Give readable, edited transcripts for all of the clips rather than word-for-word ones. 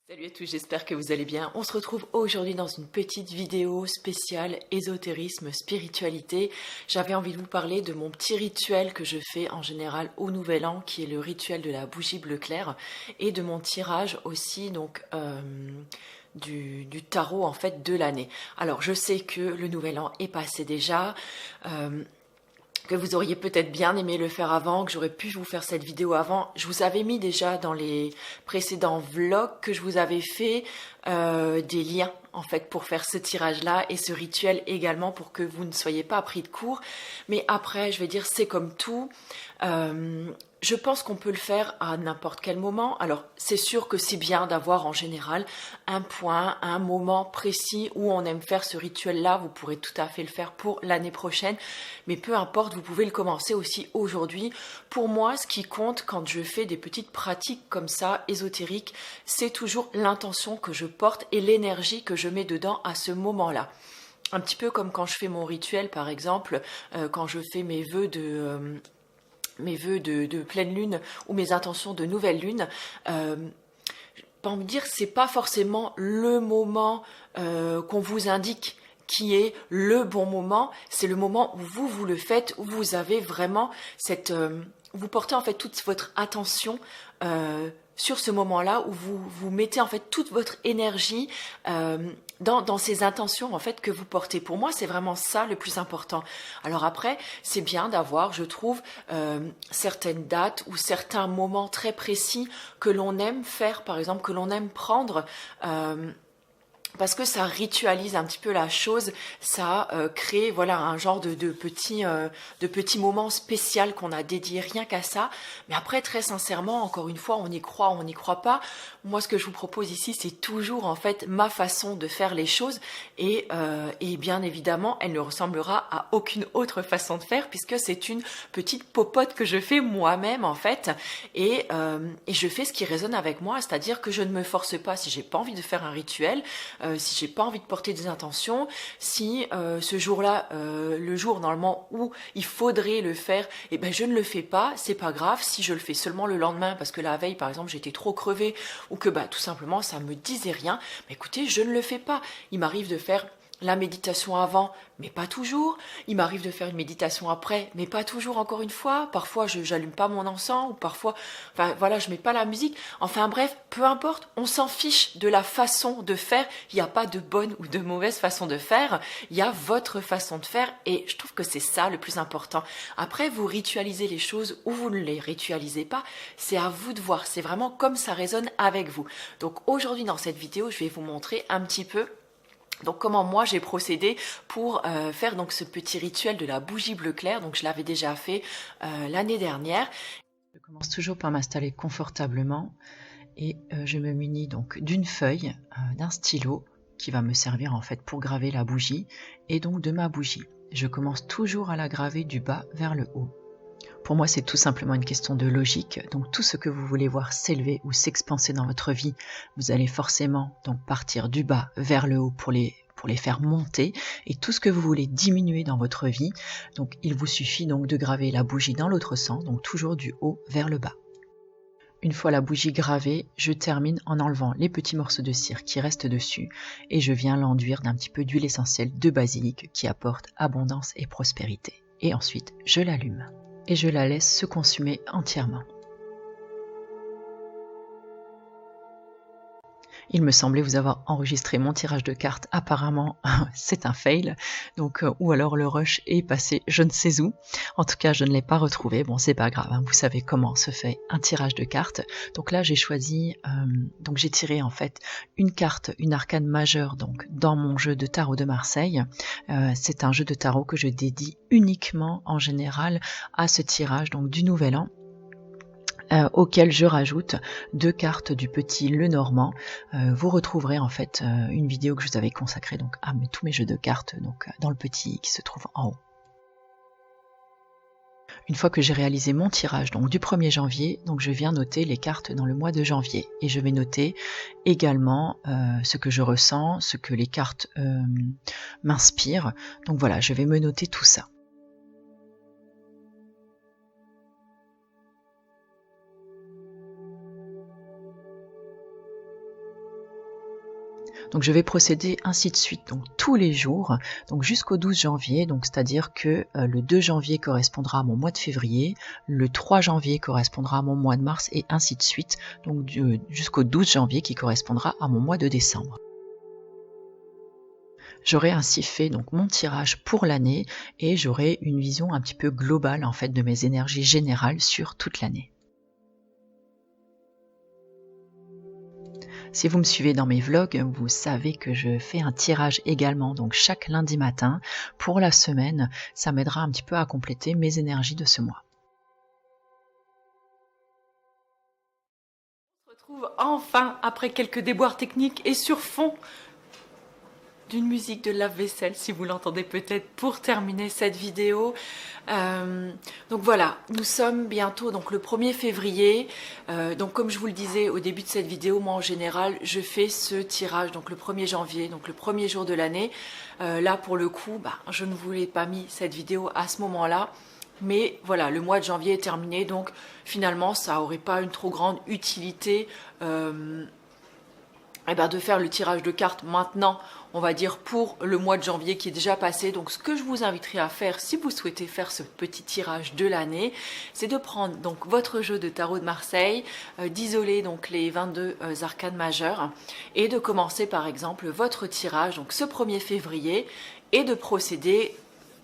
Salut à tous, j'espère que vous allez bien. On se retrouve aujourd'hui dans une petite vidéo spéciale ésotérisme, spiritualité. J'avais envie de vous parler de mon petit rituel que je fais en général au Nouvel An, qui est le rituel de la bougie bleu clair, et de mon tirage aussi, donc du tarot en fait de l'année. Alors je sais que le Nouvel An est passé déjà. Que vous auriez peut-être bien aimé le faire avant, que j'aurais pu vous faire cette vidéo avant. Je vous avais mis déjà dans les précédents vlogs que je vous avais fait des liens en fait pour faire ce tirage-là et ce rituel également pour que vous ne soyez pas pris de court. Mais après, je vais dire, c'est comme tout. Je pense qu'on peut le faire à n'importe quel moment. Alors, c'est sûr que c'est bien d'avoir en général un point, un moment précis où on aime faire ce rituel-là. Vous pourrez tout à fait le faire pour l'année prochaine. Mais peu importe, vous pouvez le commencer aussi aujourd'hui. Pour moi, ce qui compte quand je fais des petites pratiques comme ça, ésotériques, c'est toujours l'intention que je porte et l'énergie que je mets dedans à ce moment-là. Un petit peu comme quand je fais mon rituel, par exemple, quand je fais mes vœux de pleine lune ou mes intentions de nouvelle lune, pas me dire c'est pas forcément le moment qu'on vous indique qui est le bon moment, c'est le moment où vous le faites, où vous avez vraiment cette... vous portez en fait toute votre attention sur ce moment-là, où vous mettez en fait toute votre énergie dans ces intentions en fait que vous portez. Pour moi, c'est vraiment ça le plus important. Alors après, c'est bien d'avoir, je trouve, certaines dates ou certains moments très précis que l'on aime faire, par exemple, que l'on aime prendre. Parce que ça ritualise un petit peu la chose, ça crée voilà un genre de petits moments spéciaux qu'on a dédié rien qu'à ça. Mais après, très sincèrement, encore une fois, on y croit, on n'y croit pas. Moi, ce que je vous propose ici, c'est toujours en fait ma façon de faire les choses et bien évidemment, elle ne ressemblera à aucune autre façon de faire puisque c'est une petite popote que je fais moi-même en fait et je fais ce qui résonne avec moi, c'est-à-dire que je ne me force pas si j'ai pas envie de faire un rituel. Si j'ai pas envie de porter des intentions, si ce jour-là, le jour normalement où il faudrait le faire, eh ben je ne le fais pas, c'est pas grave. Si je le fais seulement le lendemain parce que la veille par exemple j'étais trop crevée ou que bah tout simplement ça me disait rien, bah, écoutez je ne le fais pas. Il m'arrive de faire la méditation avant, mais pas toujours. Il m'arrive de faire une méditation après, mais pas toujours encore une fois. Parfois, je n'allume pas mon encens, ou parfois, enfin voilà, je mets pas la musique. Enfin bref, peu importe, on s'en fiche de la façon de faire. Il n'y a pas de bonne ou de mauvaise façon de faire. Il y a votre façon de faire, et je trouve que c'est ça le plus important. Après, vous ritualisez les choses ou vous ne les ritualisez pas. C'est à vous de voir. C'est vraiment comme ça résonne avec vous. Donc aujourd'hui, dans cette vidéo, je vais vous montrer un petit peu donc comment moi j'ai procédé pour faire donc ce petit rituel de la bougie bleu clair. Donc je l'avais déjà fait l'année dernière. Je commence toujours par m'installer confortablement et je me munis donc d'une feuille, d'un stylo qui va me servir en fait pour graver la bougie et donc de ma bougie. Je commence toujours à la graver du bas vers le haut. Pour moi, c'est tout simplement une question de logique. Donc, tout ce que vous voulez voir s'élever ou s'expanser dans votre vie, vous allez forcément donc partir du bas vers le haut pour les faire monter. Et tout ce que vous voulez diminuer dans votre vie, donc il vous suffit donc de graver la bougie dans l'autre sens, donc toujours du haut vers le bas. Une fois la bougie gravée, je termine en enlevant les petits morceaux de cire qui restent dessus et je viens l'enduire d'un petit peu d'huile essentielle de basilic qui apporte abondance et prospérité. Et ensuite, je l'allume et je la laisse se consumer entièrement. Il me semblait vous avoir enregistré mon tirage de cartes. Apparemment, c'est un fail. Donc, ou alors le rush est passé je ne sais où. En tout cas, je ne l'ai pas retrouvé. Bon, c'est pas grave. Hein. Vous savez comment se fait un tirage de cartes. Donc là, j'ai choisi. Donc j'ai tiré en fait une carte, une arcane majeure. Donc dans mon jeu de tarot de Marseille, c'est un jeu de tarot que je dédie uniquement en général à ce tirage donc du Nouvel An. Auquel je rajoute 2 cartes du petit Lenormand. Vous retrouverez en fait une vidéo que je vous avais consacrée donc à tous mes jeux de cartes donc dans le petit qui se trouve en haut. Une fois que j'ai réalisé mon tirage donc du 1er janvier, donc je viens noter les cartes dans le mois de janvier et je vais noter également ce que je ressens, ce que les cartes m'inspirent. Donc voilà, je vais me noter tout ça. Donc je vais procéder ainsi de suite, donc tous les jours, donc jusqu'au 12 janvier, donc c'est-à-dire que le 2 janvier correspondra à mon mois de février, le 3 janvier correspondra à mon mois de mars et ainsi de suite, donc jusqu'au 12 janvier qui correspondra à mon mois de décembre. J'aurai ainsi fait donc mon tirage pour l'année et j'aurai une vision un petit peu globale en fait de mes énergies générales sur toute l'année. Si vous me suivez dans mes vlogs, vous savez que je fais un tirage également, donc chaque lundi matin pour la semaine. Ça m'aidera un petit peu à compléter mes énergies de ce mois. On se retrouve enfin après quelques déboires techniques et sur fond d'une musique de lave-vaisselle, si vous l'entendez peut-être, pour terminer cette vidéo. Donc voilà, nous sommes bientôt donc le 1er février. Donc comme je vous le disais au début de cette vidéo, moi en général, je fais ce tirage donc le 1er janvier, donc le premier jour de l'année. Là pour le coup, je ne vous l'ai pas mis cette vidéo à ce moment-là. Mais voilà, le mois de janvier est terminé, donc finalement ça n'aurait pas une trop grande utilité de faire le tirage de cartes maintenant, on va dire pour le mois de janvier qui est déjà passé. Donc ce que je vous inviterai à faire si vous souhaitez faire ce petit tirage de l'année, c'est de prendre donc votre jeu de tarot de Marseille, d'isoler donc les 22 arcanes majeures et de commencer par exemple votre tirage donc ce 1er février et de procéder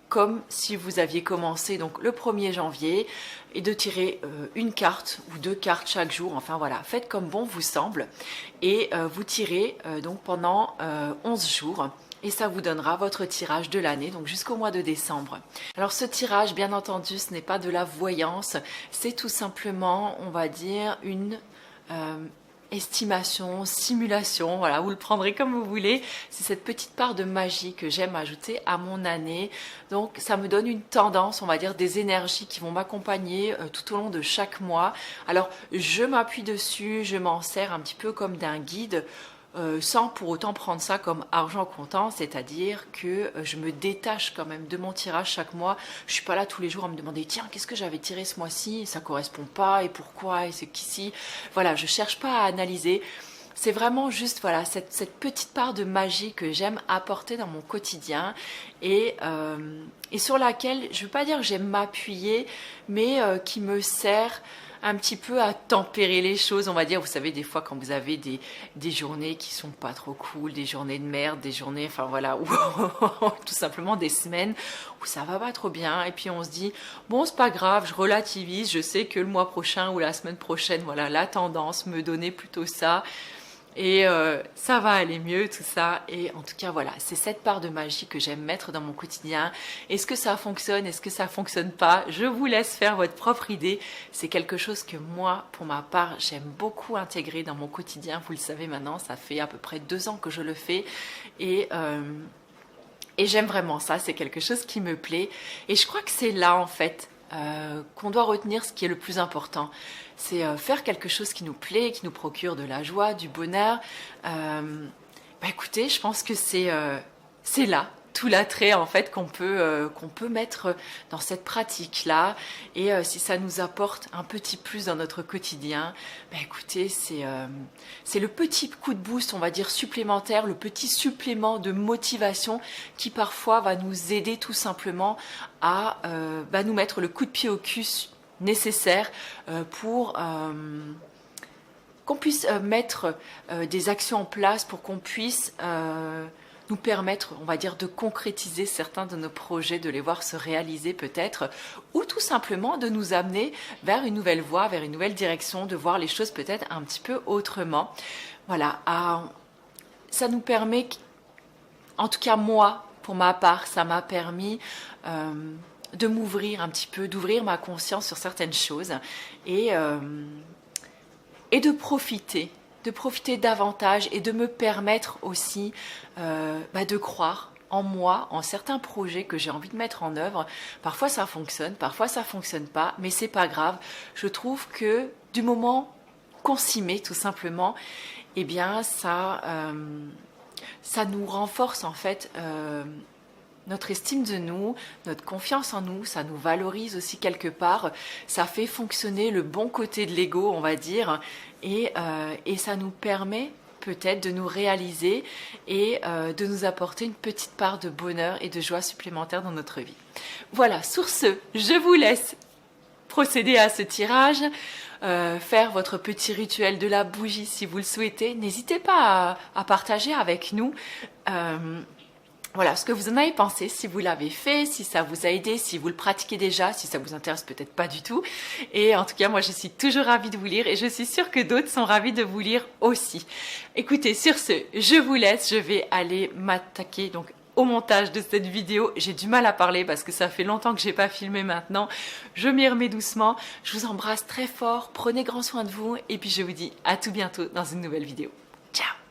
comme si vous aviez commencé donc le 1er janvier et de tirer une carte ou 2 cartes chaque jour. Enfin voilà, faites comme bon vous semble et vous tirez donc pendant 11 jours. Et ça vous donnera votre tirage de l'année, donc jusqu'au mois de décembre. Alors ce tirage, bien entendu, ce n'est pas de la voyance, c'est tout simplement, on va dire, une estimation, simulation, voilà, vous le prendrez comme vous voulez. C'est cette petite part de magie que j'aime ajouter à mon année. Donc ça me donne une tendance, on va dire, des énergies qui vont m'accompagner tout au long de chaque mois. Alors je m'appuie dessus, je m'en sers un petit peu comme d'un guide. Sans pour autant prendre ça comme argent comptant, c'est-à-dire que je me détache quand même de mon tirage chaque mois. Je suis pas là tous les jours à me demander tiens qu'est-ce que j'avais tiré ce mois-ci, ça correspond pas et pourquoi et c'est qu'ici. Voilà, je cherche pas à analyser. C'est vraiment juste voilà cette petite part de magie que j'aime apporter dans mon quotidien et sur laquelle je ne veux pas dire que j'aime m'appuyer, mais qui me sert un petit peu à tempérer les choses, on va dire. Vous savez, des fois quand vous avez des journées qui sont pas trop cool, des journées de merde, des journées, enfin voilà, ou tout simplement des semaines où ça va pas trop bien, et puis on se dit, bon c'est pas grave, je relativise, je sais que le mois prochain ou la semaine prochaine, voilà, la tendance me donnait plutôt ça, et ça va aller mieux tout ça. Et en tout cas voilà, c'est cette part de magie que j'aime mettre dans mon quotidien. Est-ce que ça fonctionne, est-ce que ça fonctionne pas, je vous laisse faire votre propre idée. C'est quelque chose que moi pour ma part j'aime beaucoup intégrer dans mon quotidien. Vous le savez maintenant, ça fait à peu près 2 ans que je le fais et j'aime vraiment ça. C'est quelque chose qui me plaît et je crois que c'est là en fait qu'on doit retenir ce qui est le plus important. C'est faire quelque chose qui nous plaît, qui nous procure de la joie, du bonheur. Écoutez, je pense que c'est là tout l'attrait en fait qu'on peut mettre dans cette pratique-là. Et si ça nous apporte un petit plus dans notre quotidien, écoutez, c'est le petit coup de boost, on va dire, supplémentaire, le petit supplément de motivation qui parfois va nous aider tout simplement à nous mettre le coup de pied au cul nécessaire pour qu'on puisse mettre des actions en place, pour qu'on puisse nous permettre, on va dire, de concrétiser certains de nos projets, de les voir se réaliser peut-être, ou tout simplement de nous amener vers une nouvelle voie, vers une nouvelle direction, de voir les choses peut-être un petit peu autrement. Voilà, ça nous permet, en tout cas moi, pour ma part, ça m'a permis de m'ouvrir un petit peu, d'ouvrir ma conscience sur certaines choses et de profiter davantage et de me permettre aussi de croire en moi, en certains projets que j'ai envie de mettre en œuvre. Parfois ça fonctionne, parfois ça fonctionne pas, mais c'est pas grave. Je trouve que du moment qu'on s'y met tout simplement, eh bien ça nous renforce en fait notre estime de nous, notre confiance en nous, ça nous valorise aussi quelque part, ça fait fonctionner le bon côté de l'ego, on va dire, et ça nous permet peut-être de nous réaliser et de nous apporter une petite part de bonheur et de joie supplémentaire dans notre vie. Voilà, sur ce, je vous laisse procéder à ce tirage, faire votre petit rituel de la bougie si vous le souhaitez. N'hésitez pas à partager avec nous voilà ce que vous en avez pensé, si vous l'avez fait, si ça vous a aidé, si vous le pratiquez déjà, si ça vous intéresse peut-être pas du tout. Et en tout cas, moi je suis toujours ravie de vous lire et je suis sûre que d'autres sont ravis de vous lire aussi. Écoutez, sur ce, je vous laisse, je vais aller m'attaquer donc au montage de cette vidéo. J'ai du mal à parler parce que ça fait longtemps que j'ai pas filmé maintenant. Je m'y remets doucement. Je vous embrasse très fort, prenez grand soin de vous et puis je vous dis à tout bientôt dans une nouvelle vidéo. Ciao!